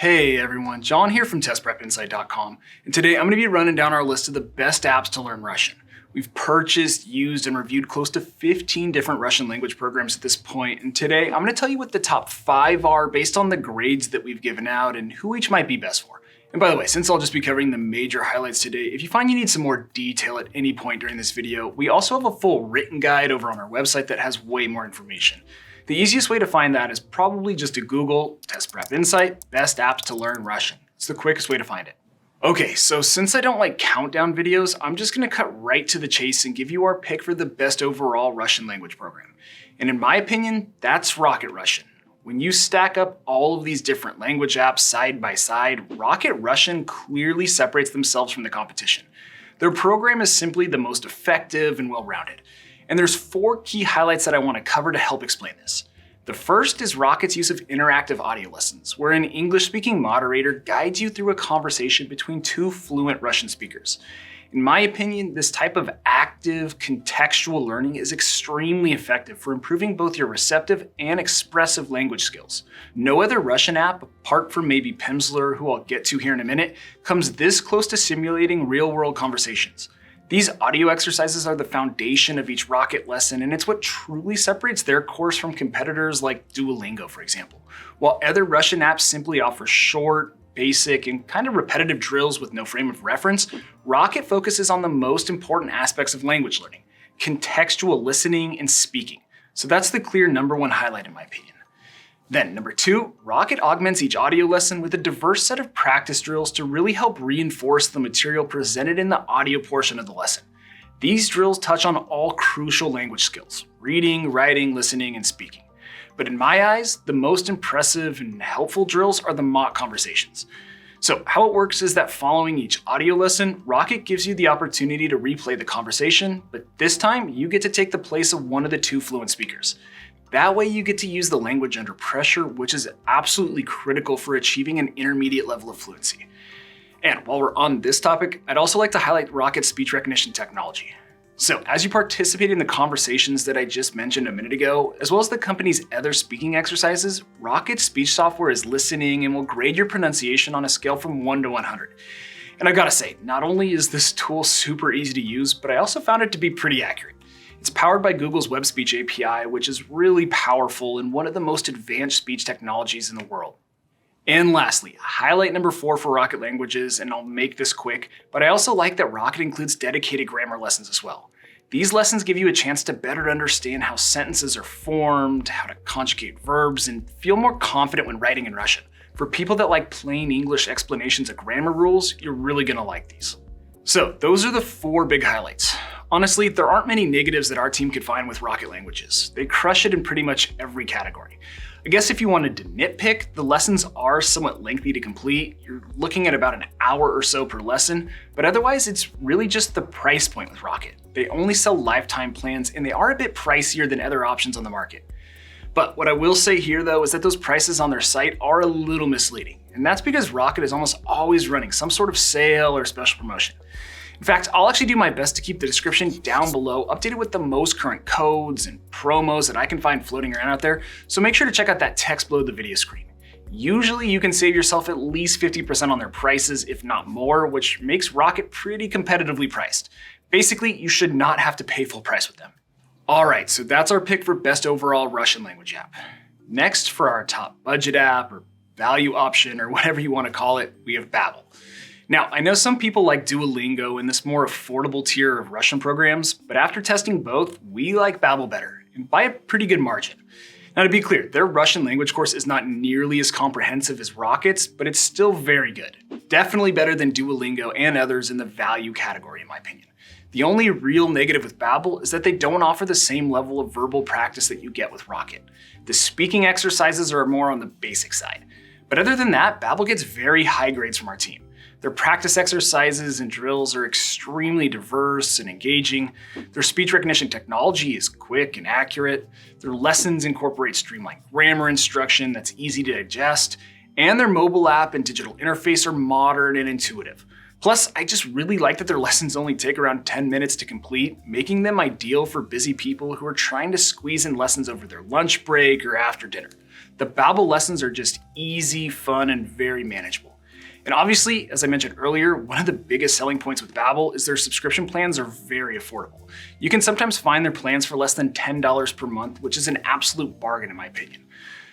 Hey everyone, John here from testprepinsight.com, and today I'm going to be running down our list of the best apps to learn Russian. We've purchased, used, and reviewed close to 15 different Russian language programs at this point, and today I'm going to tell you what the top 5 are based on the grades that we've given out and who each might be best for. And by the way, since I'll just be covering the major highlights today, if you find you need some more detail at any point during this video, we also have a full written guide over on our website that has way more information. The easiest way to find that is probably just to Google Test Prep Insight Best Apps to Learn Russian. It's the quickest way to find it. Okay, so since I don't like countdown videos, I'm just going to cut right to the chase and give you our pick for the best overall Russian language program. And in my opinion, that's Rocket Russian. When you stack up all of these different language apps side by side, Rocket Russian clearly separates themselves from the competition. Their program is simply the most effective and well-rounded. And there's 4 key highlights that I want to cover to help explain this. The first is Rocket's use of interactive audio lessons, where an English-speaking moderator guides you through a conversation between 2 fluent Russian speakers. In my opinion, this type of active, contextual learning is extremely effective for improving both your receptive and expressive language skills. No other Russian app, apart from maybe Pimsleur, who I'll get to here in a minute, comes this close to simulating real-world conversations. These audio exercises are the foundation of each Rocket lesson, and it's what truly separates their course from competitors like Duolingo, for example. While other Russian apps simply offer short, basic, and kind of repetitive drills with no frame of reference, Rocket focuses on the most important aspects of language learning: contextual listening and speaking. So that's the clear #1 highlight in my opinion. Then #2, Rocket augments each audio lesson with a diverse set of practice drills to really help reinforce the material presented in the audio portion of the lesson. These drills touch on all crucial language skills: reading, writing, listening, and speaking. But in my eyes, the most impressive and helpful drills are the mock conversations. So how it works is that following each audio lesson, Rocket gives you the opportunity to replay the conversation, but this time you get to take the place of one of the 2 fluent speakers. That way you get to use the language under pressure, which is absolutely critical for achieving an intermediate level of fluency. And while we're on this topic, I'd also like to highlight Rocket's speech recognition technology. So as you participate in the conversations that I just mentioned a minute ago, as well as the company's other speaking exercises, Rocket's speech software is listening and will grade your pronunciation on a scale from 1 to 100. And I gotta say, not only is this tool super easy to use, but I also found it to be pretty accurate. It's powered by Google's Web Speech API, which is really powerful and one of the most advanced speech technologies in the world. And lastly, highlight #4 for Rocket languages, and I'll make this quick, but I also like that Rocket includes dedicated grammar lessons as well. These lessons give you a chance to better understand how sentences are formed, how to conjugate verbs, and feel more confident when writing in Russian. For people that like plain English explanations of grammar rules, you're really gonna like these. So those are the 4 big highlights. Honestly, there aren't many negatives that our team could find with Rocket languages. They crush it in pretty much every category. I guess if you wanted to nitpick, the lessons are somewhat lengthy to complete. You're looking at about an hour or so per lesson, but otherwise it's really just the price point with Rocket. They only sell lifetime plans and they are a bit pricier than other options on the market. But what I will say here though is that those prices on their site are a little misleading. And that's because Rocket is almost always running some sort of sale or special promotion. In fact, I'll actually do my best to keep the description down below updated with the most current codes and promos that I can find floating around out there, so make sure to check out that text below the video screen. Usually you can save yourself at least 50% on their prices, if not more, which makes Rocket pretty competitively priced. Basically, you should not have to pay full price with them. Alright, so that's our pick for best overall Russian language app. Next, for our top budget app, or value option, or whatever you want to call it, we have Babbel. Now, I know some people like Duolingo in this more affordable tier of Russian programs, but after testing both, we like Babbel better, and by a pretty good margin. Now to be clear, their Russian language course is not nearly as comprehensive as Rocket's, but it's still very good. Definitely better than Duolingo and others in the value category in my opinion. The only real negative with Babbel is that they don't offer the same level of verbal practice that you get with Rocket. The speaking exercises are more on the basic side. But other than that, Babbel gets very high grades from our team. Their practice exercises and drills are extremely diverse and engaging. Their speech recognition technology is quick and accurate. Their lessons incorporate streamlined grammar instruction that's easy to digest. And their mobile app and digital interface are modern and intuitive. Plus, I just really like that their lessons only take around 10 minutes to complete, making them ideal for busy people who are trying to squeeze in lessons over their lunch break or after dinner. The Babbel lessons are just easy, fun, and very manageable. And obviously, as I mentioned earlier, one of the biggest selling points with Babbel is their subscription plans are very affordable. You can sometimes find their plans for less than $10 per month, which is an absolute bargain in my opinion.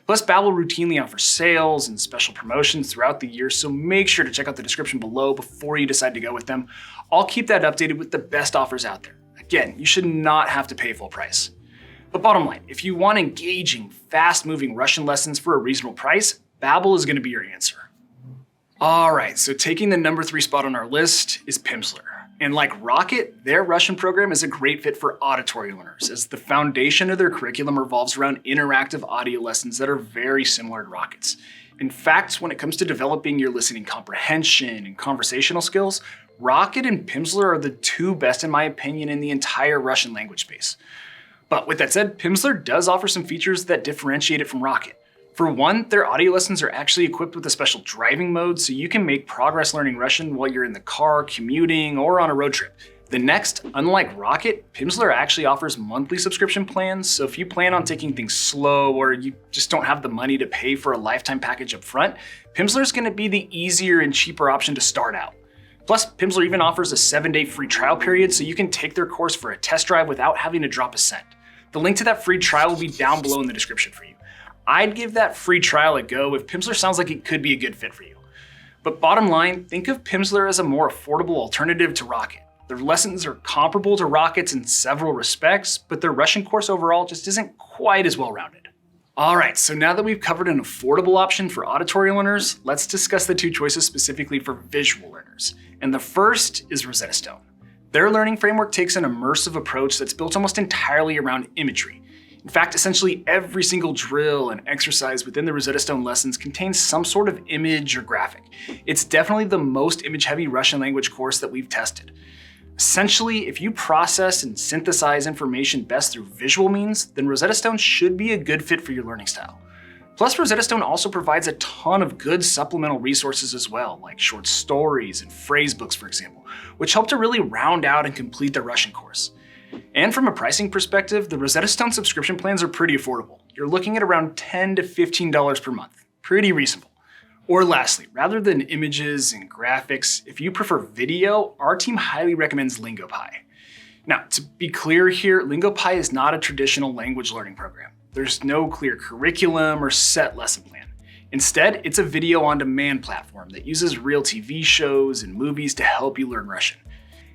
Plus, Babbel routinely offers sales and special promotions throughout the year, so make sure to check out the description below before you decide to go with them. I'll keep that updated with the best offers out there. Again, you should not have to pay full price. But bottom line, if you want engaging, fast-moving Russian lessons for a reasonable price, Babbel is going to be your answer. Alright, so taking the number 3 spot on our list is Pimsleur. And like Rocket, their Russian program is a great fit for auditory learners, as the foundation of their curriculum revolves around interactive audio lessons that are very similar to Rocket's. In fact, when it comes to developing your listening comprehension and conversational skills, Rocket and Pimsleur are the 2 best in my opinion in the entire Russian language space. But with that said, Pimsleur does offer some features that differentiate it from Rocket. For one, their audio lessons are actually equipped with a special driving mode, so you can make progress learning Russian while you're in the car, commuting, or on a road trip. The next, unlike Rocket, Pimsleur actually offers monthly subscription plans, so if you plan on taking things slow or you just don't have the money to pay for a lifetime package up front, Pimsleur is going to be the easier and cheaper option to start out. Plus, Pimsleur even offers a 7-day free trial period, so you can take their course for a test drive without having to drop a cent. The link to that free trial will be down below in the description for you. I'd give that free trial a go if Pimsleur sounds like it could be a good fit for you. But bottom line, think of Pimsleur as a more affordable alternative to Rocket. Their lessons are comparable to Rocket's in several respects, but their Russian course overall just isn't quite as well-rounded. Alright, so now that we've covered an affordable option for auditory learners, let's discuss the 2 choices specifically for visual learners. And the first is Rosetta Stone. Their learning framework takes an immersive approach that's built almost entirely around imagery. In fact, essentially every single drill and exercise within the Rosetta Stone lessons contains some sort of image or graphic. It's definitely the most image-heavy Russian language course that we've tested. Essentially, if you process and synthesize information best through visual means, then Rosetta Stone should be a good fit for your learning style. Plus, Rosetta Stone also provides a ton of good supplemental resources as well, like short stories and phrase books, for example, which help to really round out and complete the Russian course. And from a pricing perspective, the Rosetta Stone subscription plans are pretty affordable. You're looking at around $10 to $15 per month. Pretty reasonable. Or lastly, rather than images and graphics, if you prefer video, our team highly recommends LingoPie. Now, to be clear here, LingoPie is not a traditional language learning program. There's no clear curriculum or set lesson plan. Instead, it's a video on demand platform that uses real TV shows and movies to help you learn Russian.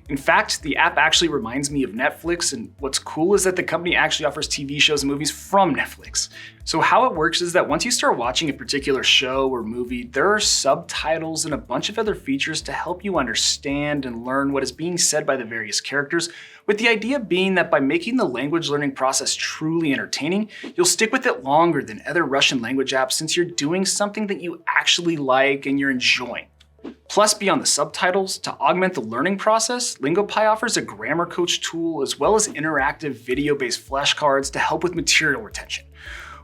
In fact, the app actually reminds me of Netflix, and what's cool is that the company actually offers TV shows and movies from Netflix. So how it works is that once you start watching a particular show or movie, there are subtitles and a bunch of other features to help you understand and learn what is being said by the various characters, with the idea being that by making the language learning process truly entertaining, you'll stick with it longer than other Russian language apps since you're doing something that you actually like and you're enjoying. Plus, beyond the subtitles, to augment the learning process, LingoPie offers a grammar coach tool as well as interactive video-based flashcards to help with material retention.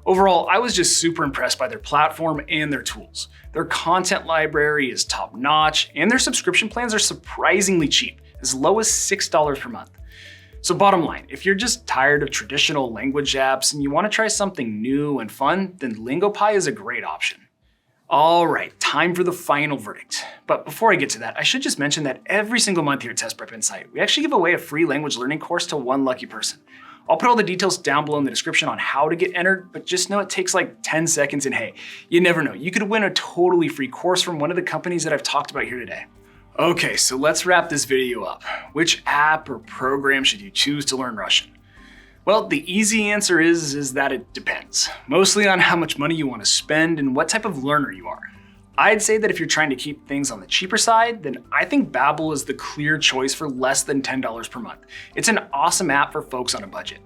Overall, I was just super impressed by their platform and their tools. Their content library is top-notch, and their subscription plans are surprisingly cheap, as low as $6 per month. So bottom line, if you're just tired of traditional language apps and you want to try something new and fun, then LingoPie is a great option. Alright, time for the final verdict. But before I get to that, I should just mention that every single month here at Test Prep Insight, we actually give away a free language learning course to one lucky person. I'll put all the details down below in the description on how to get entered, but just know it takes like 10 seconds and hey, you never know, you could win a totally free course from one of the companies that I've talked about here today. Okay, so let's wrap this video up. Which app or program should you choose to learn Russian? Well, the easy answer is that it depends, mostly on how much money you want to spend and what type of learner you are. I'd say that if you're trying to keep things on the cheaper side, then I think Babbel is the clear choice for less than $10 per month. It's an awesome app for folks on a budget.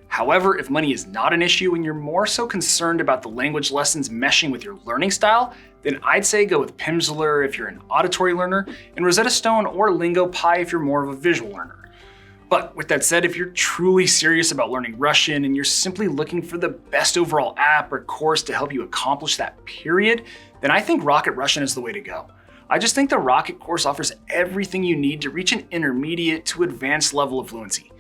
However, if money is not an issue and you're more so concerned about the language lessons meshing with your learning style, then I'd say go with Pimsleur if you're an auditory learner, and Rosetta Stone or LingoPie if you're more of a visual learner. But with that said, if you're truly serious about learning Russian and you're simply looking for the best overall app or course to help you accomplish that period, then I think Rocket Russian is the way to go. I just think the Rocket course offers everything you need to reach an intermediate to advanced level of fluency.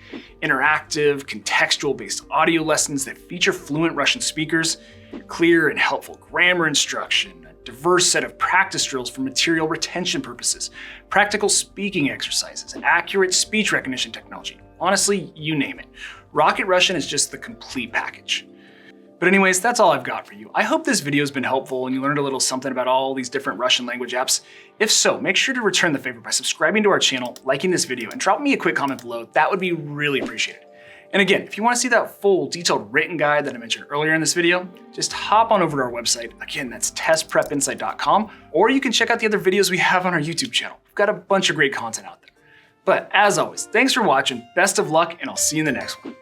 Interactive, contextual-based audio lessons that feature fluent Russian speakers, clear and helpful grammar instruction, a diverse set of practice drills for material retention purposes, practical speaking exercises, accurate speech recognition technology. Honestly, you name it. Rocket Russian is just the complete package. But anyways, that's all I've got for you. I hope this video has been helpful and you learned a little something about all these different Russian language apps. If so, make sure to return the favor by subscribing to our channel, liking this video, and drop me a quick comment below. That would be really appreciated. And again, if you want to see that full detailed written guide that I mentioned earlier in this video, just hop on over to our website. Again, that's testprepinsight.com, or you can check out the other videos we have on our YouTube channel. We've got a bunch of great content out there. But as always, thanks for watching, best of luck, and I'll see you in the next one.